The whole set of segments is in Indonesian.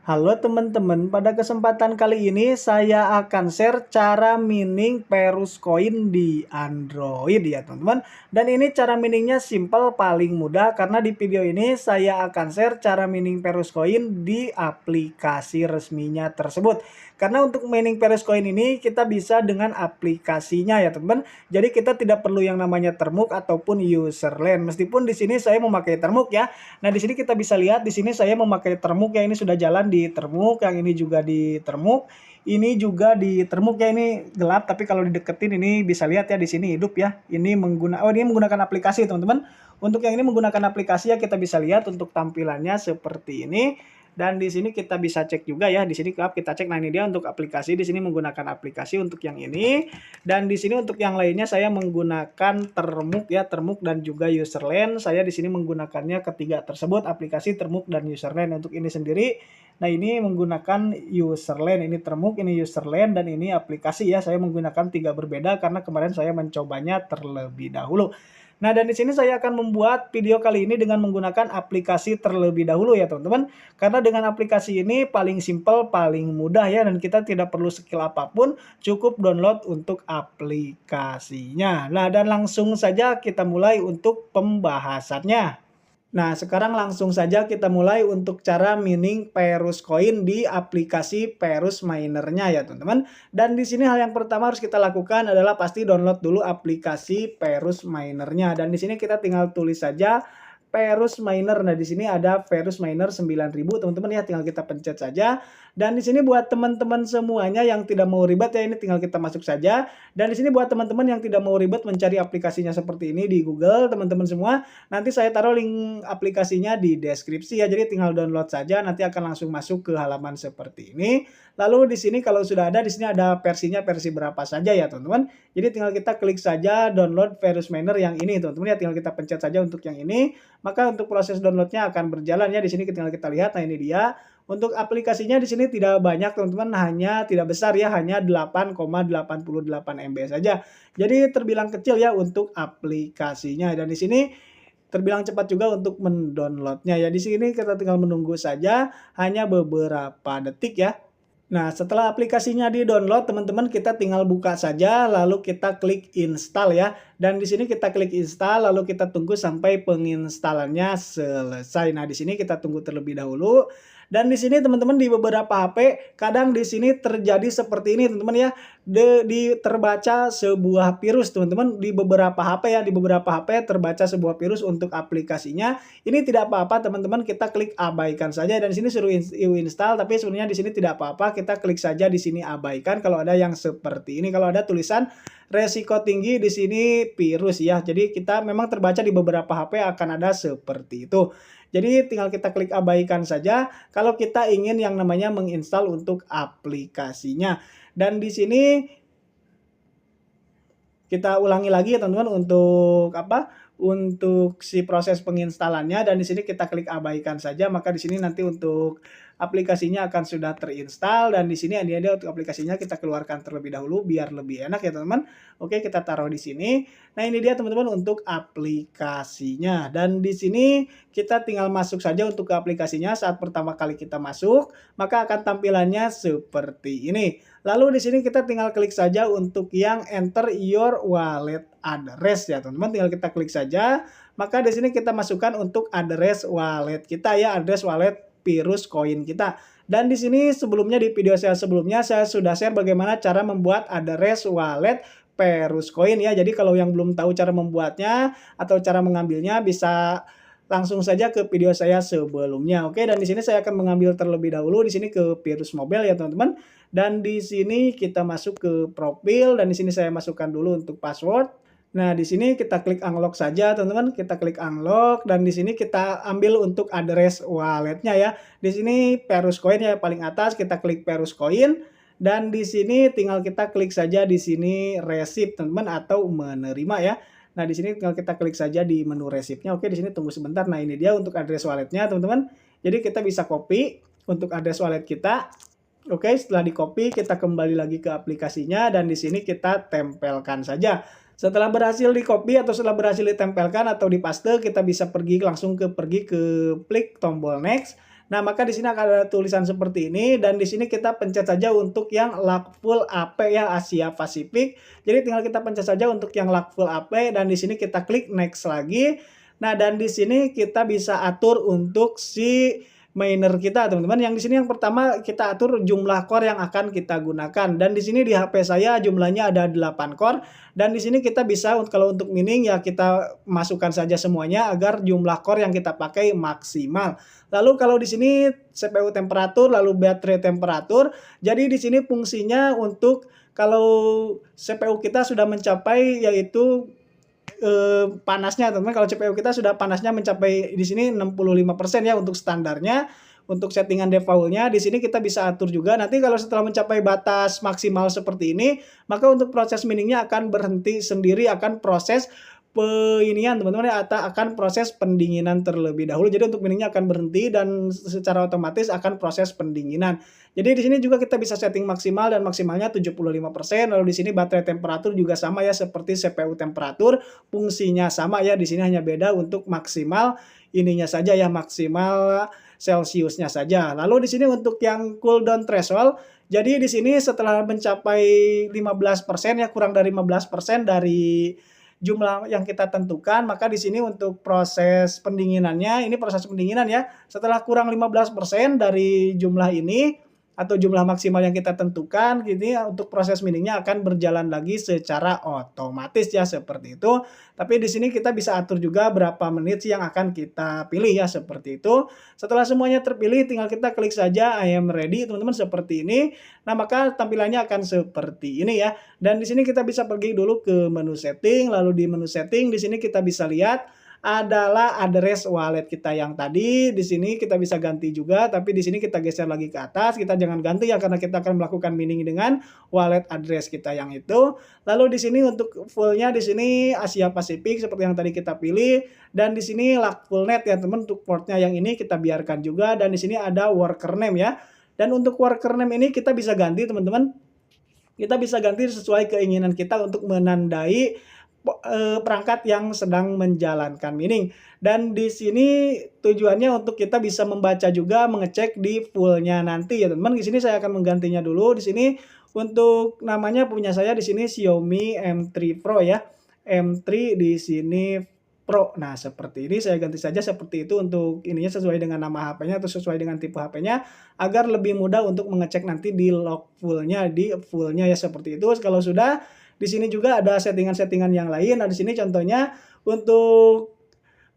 Halo teman-teman, pada kesempatan kali ini saya akan share cara mining Perus Coin di Android ya teman-teman. Dan ini cara miningnya simple, paling mudah karena di video ini saya akan share cara mining Perus Coin di aplikasi resminya tersebut. Karena untuk mining Perus Coin ini kita bisa dengan aplikasinya ya teman-teman. Jadi kita tidak perlu yang namanya termuk ataupun userland. Meskipun di sini saya memakai termuk ya. Nah, di sini kita bisa lihat di sini saya memakai termuk ya, ini sudah jalan di termuk, yang ini juga di termuk. Ini juga di termuk ya, ini gelap tapi kalau dideketin ini bisa lihat ya di sini hidup ya. Ini menggunakan aplikasi teman-teman. Untuk yang ini menggunakan aplikasi ya kita bisa lihat untuk tampilannya seperti ini. Dan di sini kita bisa cek juga ya. Di sini kita cek. Nah, ini dia untuk aplikasi. Di sini menggunakan aplikasi untuk yang ini. Dan di sini untuk yang lainnya saya menggunakan termuk ya, termuk dan juga userland. Saya di sini menggunakannya ketiga tersebut, aplikasi, termuk dan userland. Untuk ini sendiri, nah ini menggunakan userland, ini termuk, ini userland dan ini aplikasi ya. Saya menggunakan tiga berbeda karena kemarin saya mencobanya terlebih dahulu. Nah, dan di sini saya akan membuat video kali ini dengan menggunakan aplikasi terlebih dahulu ya teman-teman. Karena dengan aplikasi ini paling simple, paling mudah ya, dan kita tidak perlu skill apapun, cukup download untuk aplikasinya. Nah, dan langsung saja kita mulai untuk pembahasannya. Nah, sekarang langsung saja kita mulai untuk cara mining Perus Coin di aplikasi Perus Minernya ya teman-teman. Dan di sini hal yang pertama harus kita lakukan adalah pasti download dulu aplikasi Perus Minernya. Dan di sini kita tinggal tulis saja Perus Miner. Nah, di sini ada Perus Miner 9000 teman-teman ya, tinggal kita pencet saja. Dan di sini buat teman-teman semuanya yang tidak mau ribet ya, ini tinggal kita masuk saja. Dan di sini buat teman-teman yang tidak mau ribet mencari aplikasinya seperti ini di Google, teman-teman semua, nanti saya taruh link aplikasinya di deskripsi ya. Jadi tinggal download saja, nanti akan langsung masuk ke halaman seperti ini. Lalu di sini kalau sudah ada, di sini ada versinya versi berapa saja ya, teman-teman. Jadi tinggal kita klik saja download Perus Miner yang ini, teman-teman ya, tinggal kita pencet saja untuk yang ini. Maka untuk proses downloadnya akan berjalan ya. Di sini tinggal kita lihat. Nah, ini dia. Untuk aplikasinya di sini tidak banyak teman-teman, hanya tidak besar ya, hanya 8,88 MB saja. Jadi terbilang kecil ya untuk aplikasinya. Dan di sini terbilang cepat juga untuk mendownloadnya ya. Di sini kita tinggal menunggu saja, hanya beberapa detik ya. Nah, setelah aplikasinya di-download, teman-teman kita tinggal buka saja, lalu kita klik install ya. Dan di sini kita klik install, lalu kita tunggu sampai penginstalannya selesai. Nah, di sini kita tunggu terlebih dahulu. Dan di sini teman-teman di beberapa HP, kadang di sini terjadi seperti ini teman-teman ya. Terbaca sebuah virus teman-teman di beberapa HP ya. Di beberapa HP terbaca sebuah virus untuk aplikasinya. Ini tidak apa-apa teman-teman, kita klik abaikan saja. Dan di sini suruh install, tapi sebenarnya di sini tidak apa-apa. Kita klik saja di sini abaikan kalau ada yang seperti ini. Kalau ada tulisan resiko tinggi di sini virus ya. Jadi kita memang terbaca di beberapa HP akan ada seperti itu. Jadi tinggal kita klik abaikan saja kalau kita ingin yang namanya menginstal untuk aplikasinya. Dan di sini kita ulangi lagi ya teman-teman untuk apa? Untuk si proses penginstalannya, dan di sini kita klik abaikan saja. Maka di sini nanti untuk aplikasinya akan sudah terinstall, dan di sini ada untuk aplikasinya kita keluarkan terlebih dahulu biar lebih enak ya teman-teman. Oke, kita taruh di sini. Nah, ini dia teman-teman untuk aplikasinya. Dan di sini kita tinggal masuk saja untuk ke aplikasinya. Saat pertama kali kita masuk, maka akan tampilannya seperti ini. Lalu di sini kita tinggal klik saja untuk yang enter your wallet address ya teman-teman. Tinggal kita klik saja. Maka di sini kita masukkan untuk address wallet kita ya, address wallet Perus Coin kita. Dan di sini sebelumnya di video saya sebelumnya saya sudah share bagaimana cara membuat address wallet Perus Coin ya. Jadi kalau yang belum tahu cara membuatnya atau cara mengambilnya bisa langsung saja ke video saya sebelumnya. Oke, dan di sini saya akan mengambil terlebih dahulu di sini ke Perus Mobile ya teman-teman. Dan di sini kita masuk ke profil, dan di sini saya masukkan dulu untuk password. Nah, di sini kita klik unlock saja, teman-teman. Kita klik unlock, dan di sini kita ambil untuk address walletnya ya. Di sini Perus Coin ya paling atas, kita klik Perus Coin, dan di sini tinggal kita klik saja di sini receipt, teman-teman, atau menerima ya. Nah, di sini tinggal kita klik saja di menu resipnya. Oke, di sini tunggu sebentar. Nah, ini dia untuk address walletnya, teman-teman. Jadi kita bisa copy untuk address wallet kita. Oke, setelah di copy kita kembali lagi ke aplikasinya, dan di sini kita tempelkan saja. Setelah berhasil di copy atau setelah berhasil ditempelkan atau dipaste, kita bisa langsung pergi ke klik tombol next. Nah, maka di sini akan ada tulisan seperti ini dan di sini kita pencet saja untuk yang lock full AP ya, Asia Pasifik. Jadi tinggal kita pencet saja untuk yang lock full AP dan di sini kita klik next lagi. Nah, dan di sini kita bisa atur untuk si miner kita, teman-teman. Yang di sini yang pertama kita atur jumlah core yang akan kita gunakan. Dan di sini di HP saya jumlahnya ada 8 core. Dan di sini kita bisa kalau untuk mining ya kita masukkan saja semuanya agar jumlah core yang kita pakai maksimal. Lalu kalau di sini CPU temperatur, lalu baterai temperatur. Jadi di sini fungsinya untuk kalau CPU kita sudah mencapai yaitu panasnya, teman-teman. Kalau CPU kita sudah panasnya mencapai di sini 65% ya untuk standarnya. Untuk settingan defaultnya di sini kita bisa atur juga. Nanti kalau setelah mencapai batas maksimal seperti ini, maka untuk proses miningnya akan berhenti sendiri, akan proses inian teman-teman ya, akan proses pendinginan terlebih dahulu. Jadi untuk miningnya akan berhenti dan secara otomatis akan proses pendinginan. Jadi di sini juga kita bisa setting maksimal dan maksimalnya 75%. Lalu di sini baterai temperatur juga sama ya seperti CPU temperatur, fungsinya sama ya. Di sini hanya beda untuk maksimal ininya saja ya, maksimal Celsiusnya saja. Lalu di sini untuk yang cooldown threshold, jadi di sini setelah mencapai 15% ya, kurang dari 15% dari jumlah yang kita tentukan, maka di sini untuk proses pendinginannya, ini proses pendinginan ya, setelah kurang 15% dari jumlah ini atau jumlah maksimal yang kita tentukan, gini untuk proses miningnya akan berjalan lagi secara otomatis ya seperti itu. Tapi di sini kita bisa atur juga berapa menit yang akan kita pilih ya seperti itu. Setelah semuanya terpilih, tinggal kita klik saja I am ready teman-teman seperti ini. Nah maka tampilannya akan seperti ini ya. Dan di sini kita bisa pergi dulu ke menu setting, lalu di menu setting di sini kita bisa lihat adalah address wallet kita yang tadi. Di sini kita bisa ganti juga, tapi di sini kita geser lagi ke atas. Kita jangan ganti ya karena kita akan melakukan mining dengan wallet address kita yang itu. Lalu di sini untuk fullnya di sini Asia Pasifik seperti yang tadi kita pilih, dan di sini lock full net ya teman. Untuk portnya yang ini kita biarkan juga, dan di sini ada worker name ya. Dan untuk worker name ini kita bisa ganti teman-teman. Kita bisa ganti sesuai keinginan kita untuk menandai perangkat yang sedang menjalankan mining. Dan di sini tujuannya untuk kita bisa membaca juga, mengecek di fullnya nanti ya teman-teman. Di sini saya akan menggantinya dulu. Di sini untuk namanya punya saya di sini Xiaomi M3 Pro ya. M3 di sini Pro. Nah, seperti ini saya ganti saja seperti itu untuk ininya sesuai dengan nama HP-nya atau sesuai dengan tipe HP-nya agar lebih mudah untuk mengecek nanti di log fullnya, di fullnya ya seperti itu. Kalau sudah di sini juga ada settingan-settingan yang lain. Nah, di sini contohnya untuk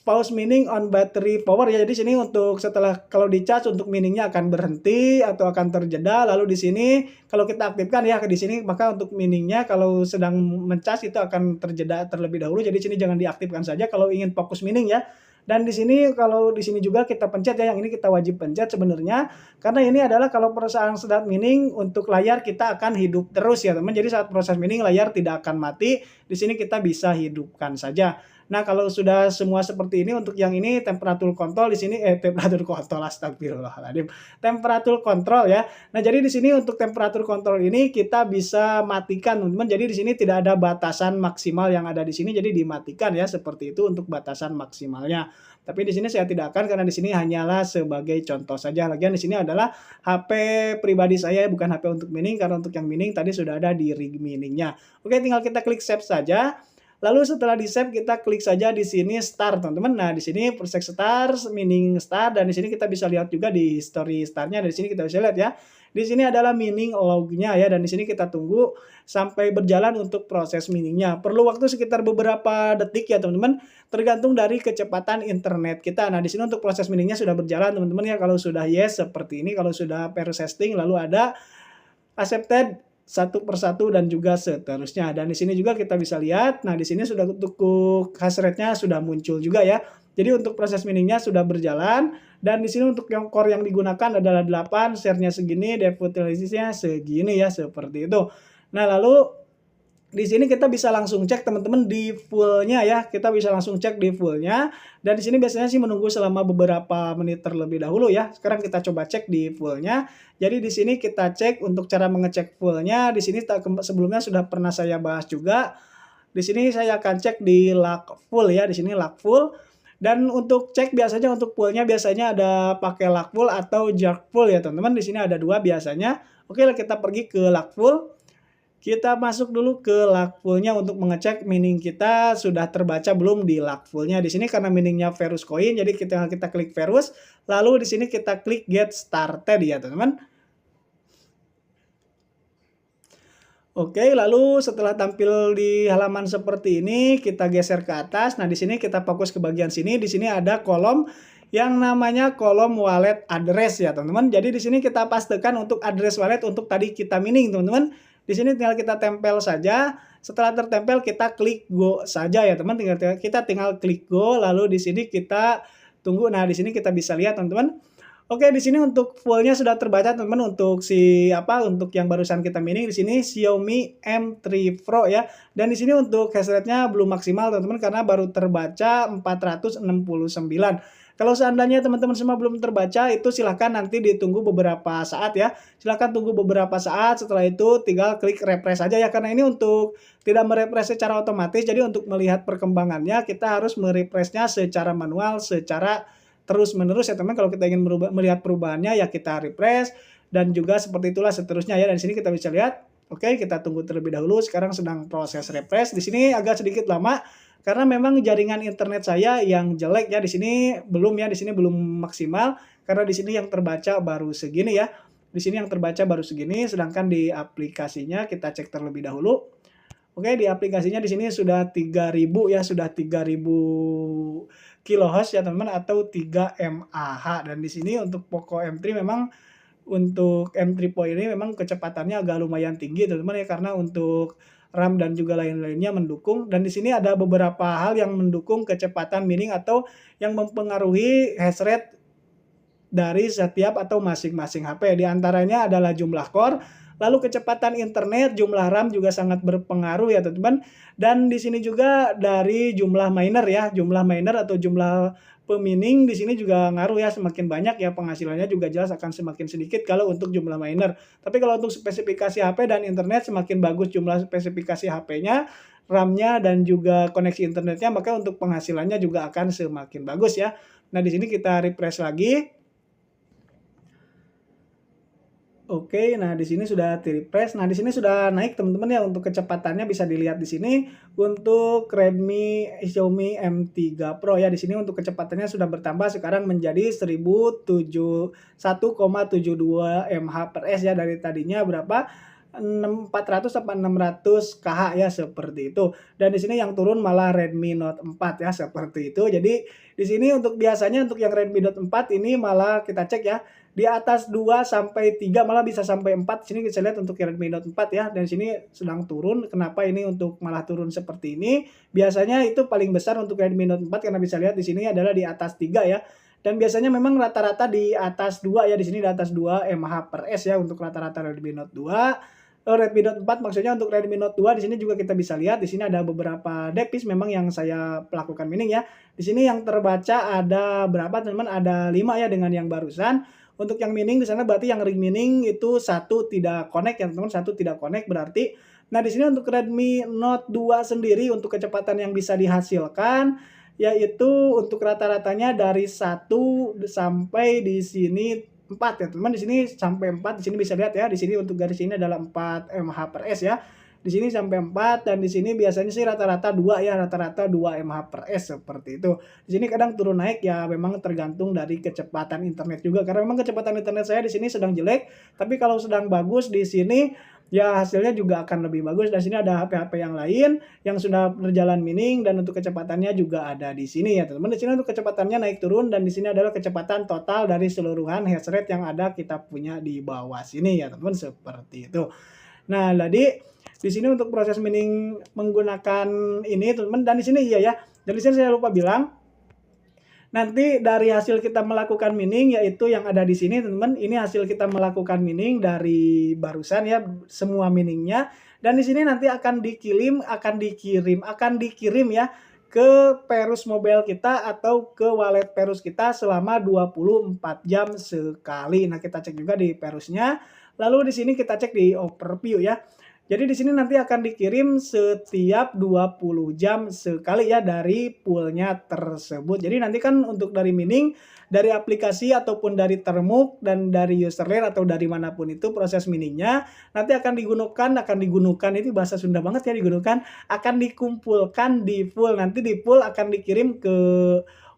pause mining on battery power ya. Jadi sini untuk setelah kalau dicas untuk miningnya akan berhenti atau akan terjeda. Lalu di sini kalau kita aktifkan ya di sini maka untuk miningnya kalau sedang mencas itu akan terjeda terlebih dahulu. Jadi sini jangan diaktifkan saja kalau ingin fokus mining ya. Dan di sini kalau di sini juga kita pencet ya, yang ini kita wajib pencet sebenarnya karena ini adalah kalau perusahaan sedang mining untuk layar kita akan hidup terus ya teman. Jadi saat proses mining layar tidak akan mati. Di sini kita bisa hidupkan saja. Nah, kalau sudah semua seperti ini untuk yang ini temperatur kontrol di sini temperatur kontrol astagfirullahaladzim. Temperatur kontrol ya. Nah, jadi di sini untuk temperatur kontrol ini kita bisa matikan teman-teman. Jadi di sini tidak ada batasan maksimal yang ada di sini jadi dimatikan ya seperti itu untuk batasan maksimalnya. Tapi di sini saya tidak akan karena di sini hanyalah sebagai contoh saja. Lagian di sini adalah HP pribadi saya bukan HP untuk mining karena untuk yang mining tadi sudah ada di rig miningnya. Oke, tinggal kita klik save saja. Lalu setelah di save kita klik saja di sini start teman-teman. Nah, di sini proses start, mining start, dan di sini kita bisa lihat juga di history startnya. Dari sini kita bisa lihat ya. Di sini adalah mining lognya ya, dan di sini kita tunggu sampai berjalan untuk proses miningnya. Perlu waktu sekitar beberapa detik ya teman-teman, tergantung dari kecepatan internet kita. Nah, di sini untuk proses miningnya sudah berjalan teman-teman ya. Kalau sudah yes seperti ini, kalau sudah processing lalu ada accepted satu persatu dan juga seterusnya. Dan di sini juga kita bisa lihat, nah di sini sudah untuk hash rate-nya sudah muncul juga ya. Jadi untuk proses miningnya sudah berjalan, dan di sini untuk yang core yang digunakan adalah 8, share-nya segini, dev-utilities-nya segini ya, seperti itu. Nah, lalu di sini kita bisa langsung cek teman-teman di fullnya ya. Kita bisa langsung cek di fullnya. Dan di sini biasanya sih menunggu selama beberapa menit terlebih dahulu ya. Sekarang kita coba cek di fullnya. Jadi di sini kita cek untuk cara mengecek fullnya. Di sini sebelumnya sudah pernah saya bahas juga. Di sini saya akan cek di lock full ya. Di sini lock full. Dan untuk cek biasanya untuk poolnya biasanya ada pakai luck pool atau jerk pool ya teman-teman. Di sini ada dua biasanya. Oke, kita pergi ke luck pool. Kita masuk dulu ke luck pool-nya untuk mengecek mining kita sudah terbaca belum di luck pool-nya. Di sini karena miningnya Verus Coin, jadi kita klik Verus, lalu di sini kita klik Get Started ya teman-teman. Oke, lalu setelah tampil di halaman seperti ini, kita geser ke atas. Nah, di sini kita fokus ke bagian sini. Di sini ada kolom yang namanya kolom wallet address ya, teman-teman. Jadi di sini kita pastikan untuk address wallet untuk tadi kita mining, teman-teman. Di sini tinggal kita tempel saja. Setelah tertempel kita klik go saja ya, teman. Kita tinggal klik go, lalu di sini kita tunggu. Nah, di sini kita bisa lihat, teman-teman. Oke, di sini untuk fullnya sudah terbaca teman-teman untuk untuk yang barusan kita mining di sini Xiaomi M3 Pro ya. Dan di sini untuk hash rate-nya belum maksimal teman-teman karena baru terbaca 469. Kalau seandainya teman-teman semua belum terbaca itu silahkan nanti ditunggu beberapa saat ya. Silahkan tunggu beberapa saat, setelah itu tinggal klik refresh saja ya. Karena ini untuk tidak merefresh secara otomatis, jadi untuk melihat perkembangannya kita harus merefreshnya secara manual, secara terus-menerus ya teman. Kalau kita ingin melihat perubahannya ya kita refresh dan juga seperti itulah seterusnya ya. Dan di sini kita bisa lihat, oke kita tunggu terlebih dahulu. Sekarang sedang proses refresh. Di sini agak sedikit lama karena memang jaringan internet saya yang jelek ya. Di sini belum ya, di sini belum maksimal karena di sini yang terbaca baru segini ya. Di sini yang terbaca baru segini, sedangkan di aplikasinya kita cek terlebih dahulu. Oke, di aplikasinya di sini sudah 3000 ya, sudah 3000 kilohertz ya teman-teman atau 3 mAh. Dan di sini untuk Poco M3 memang untuk M3 Pro ini memang kecepatannya agak lumayan tinggi teman-teman ya, karena untuk RAM dan juga lain-lainnya mendukung. Dan di sini ada beberapa hal yang mendukung kecepatan mining atau yang mempengaruhi hash rate dari setiap atau masing-masing HP. Di antaranya adalah jumlah core, lalu kecepatan internet, jumlah RAM juga sangat berpengaruh ya teman-teman. Dan di sini juga dari jumlah miner ya, jumlah miner atau jumlah pemining di sini juga ngaruh ya, semakin banyak ya penghasilannya juga jelas akan semakin sedikit kalau untuk jumlah miner. Tapi kalau untuk spesifikasi HP dan internet semakin bagus jumlah spesifikasi HP-nya, RAM-nya dan juga koneksi internetnya, maka untuk penghasilannya juga akan semakin bagus ya. Nah, di sini kita refresh lagi. Oke, nah di sini sudah refresh. Nah, di sini sudah naik teman-teman ya, untuk kecepatannya bisa dilihat di sini untuk Redmi Xiaomi M3 Pro ya. Di sini untuk kecepatannya sudah bertambah sekarang menjadi 1,72 mH/s ya, dari tadinya berapa? 400 sampai 600 kH ya, seperti itu. Dan di sini yang turun malah Redmi Note 4 ya, seperti itu. Jadi di sini untuk biasanya untuk yang Redmi Note 4 ini malah kita cek ya, di atas 2 sampai 3 malah bisa sampai 4. Sini kita lihat untuk Redmi Note 4 ya, dan sini sedang turun. Kenapa ini untuk malah turun seperti ini? Biasanya itu paling besar untuk Redmi Note 4 karena bisa lihat di sini adalah di atas 3 ya. Dan biasanya memang rata-rata di atas 2 ya, di sini di atas 2 mH/s ya untuk rata-rata Redmi Note 2. Redmi Note 4 maksudnya. Untuk Redmi Note 2 di sini juga kita bisa lihat di sini ada beberapa depis memang yang saya lakukan mining ya. Di sini yang terbaca ada berapa teman-teman? Ada 5 ya dengan yang barusan. Untuk yang mining di sana berarti yang ring mining itu satu tidak connect ya teman-teman, satu tidak connect berarti. Nah, di sini untuk Redmi Note 2 sendiri untuk kecepatan yang bisa dihasilkan yaitu untuk rata-ratanya dari 1 sampai di sini 4 ya teman-teman. Di sini sampai 4, di sini bisa lihat ya. Di sini untuk garis ini adalah 4 mH/s ya. Di sini sampai 4 dan di sini biasanya sih rata-rata 2 ya, rata-rata 2 mH/s seperti itu. Di sini kadang turun naik ya, memang tergantung dari kecepatan internet juga karena memang kecepatan internet saya di sini sedang jelek, tapi kalau sedang bagus di sini ya hasilnya juga akan lebih bagus. Dan sini ada HP-HP yang lain yang sudah berjalan mining dan untuk kecepatannya juga ada di sini ya teman-teman. Di sini untuk kecepatannya naik turun dan di sini adalah kecepatan total dari seluruhan hash rate yang ada kita punya di bawah sini ya teman-teman, seperti itu. Nah, jadi di sini untuk proses mining menggunakan ini teman-teman, dan di sini iya ya. Dan di sini saya lupa bilang, nanti dari hasil kita melakukan mining yaitu yang ada di sini teman-teman, ini hasil kita melakukan mining dari barusan ya, semua miningnya. Dan di sini nanti akan dikirim ya ke Perus Mobile kita atau ke wallet Perus kita selama 24 jam sekali. Nah, kita cek juga di Perusnya. Lalu di sini kita cek di overview ya. Jadi di sini nanti akan dikirim setiap 20 jam sekali ya dari poolnya tersebut. Jadi nanti kan untuk dari mining, dari aplikasi ataupun dari Termuk dan dari userlayer atau dari manapun itu proses miningnya nanti akan digunakan itu bahasa Sunda banget ya digunakan, akan dikumpulkan di pool. Nanti di pool akan dikirim ke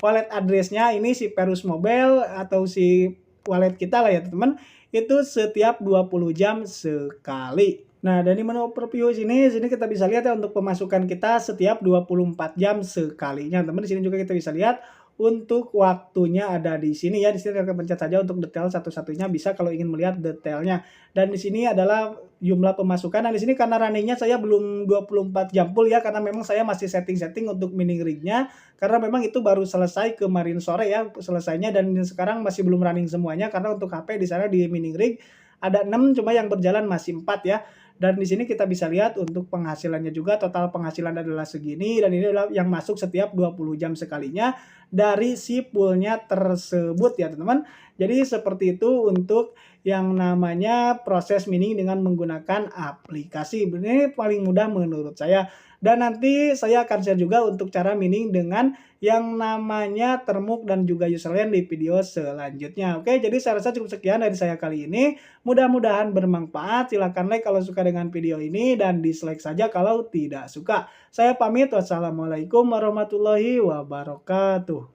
wallet address-nya ini si Perus Mobile atau si wallet kita lah ya teman-teman. Itu setiap 20 jam sekali. Nah, dari menu overview sini kita bisa lihat ya untuk pemasukan kita setiap 24 jam sekalinya. Teman, di sini juga kita bisa lihat untuk waktunya ada di sini ya. Di sini kita pencet saja untuk detail satu-satunya bisa kalau ingin melihat detailnya. Dan di sini adalah jumlah pemasukan. Nah, di sini karena runningnya saya belum 24 jam full ya karena memang saya masih setting-setting untuk mining rig-nya karena memang itu baru selesai kemarin sore ya selesainya dan sekarang masih belum running semuanya karena untuk HP di sana di mining rig ada 6 cuma yang berjalan masih 4 ya. Dan di sini kita bisa lihat untuk penghasilannya juga total penghasilan adalah segini dan ini adalah yang masuk setiap 20 jam sekalinya dari si poolnya tersebut ya teman-teman. Jadi seperti itu untuk yang namanya proses mining dengan menggunakan aplikasi. Ini paling mudah menurut saya. Dan nanti saya akan share juga untuk cara mining dengan yang namanya Termuk dan juga userland di video selanjutnya. Oke, jadi saya rasa cukup sekian dari saya kali ini. Mudah-mudahan bermanfaat. Silahkan like kalau suka dengan video ini dan dislike saja kalau tidak suka. Saya pamit. Wassalamualaikum warahmatullahi wabarakatuh.